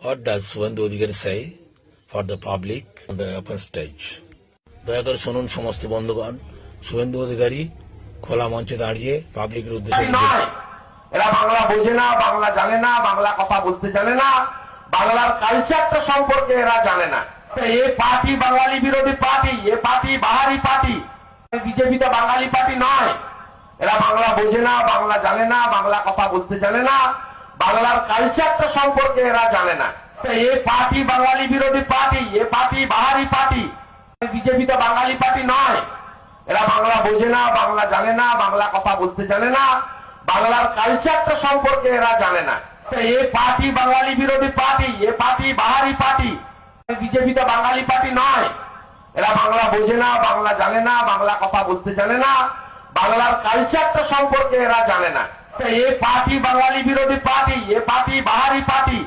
What does Suvendu Adhikari say for the public on the open stage? দয়া করে শুনুন সমস্ত বন্ধুগণ, শুভেন্দু অধিকারী খোলা মঞ্চে দাঁড়িয়ে পাবলিকের উদ্দেশ্যে নয়, এরা বাংলা বোঝে না, বাংলা জানে না, বাংলা কথা বলতে জানে না, বাংলার কালচারটা সম্পর্কে এরা জানে না। এ পার্টি বাঙালি বিরোধী পার্টি, এ পার্টি বাহারি পার্টি। বিজেপি তো বাঙালি পার্টি নয়। এরা বাংলা বোঝে না, বাংলা জানে না, বাংলা কথা বলতে জানে না, বাংলার কালচারটা সম্পর্কে এরা জানে না। এ পার্টি বাঙালি বিরোধী পার্টি, এ পার্টি বাহারি পার্টি। বিজেপি তো বাঙালি পার্টি নয়। এরা বাংলা বোঝে না, বাংলা জানে না, বাংলা কথা বলতে জানে না, বাংলার কালচারটা সম্পর্কে এরা জানে না। এ পার্টি বাঙালি বিরোধী পার্টি, এ পার্টি বাহারি পার্টি। বিজেপি তো বাঙালি পার্টি নয়। এরা বাংলা বোঝে না, বাংলা জানে না, বাংলা কথা বলতে জানে না, বাংলার কালচারটা সম্পর্কে এরা জানে না। এ পার্টি বাঙালি বিরোধী পার্টি, এ পার্টি বাহারি পার্টি।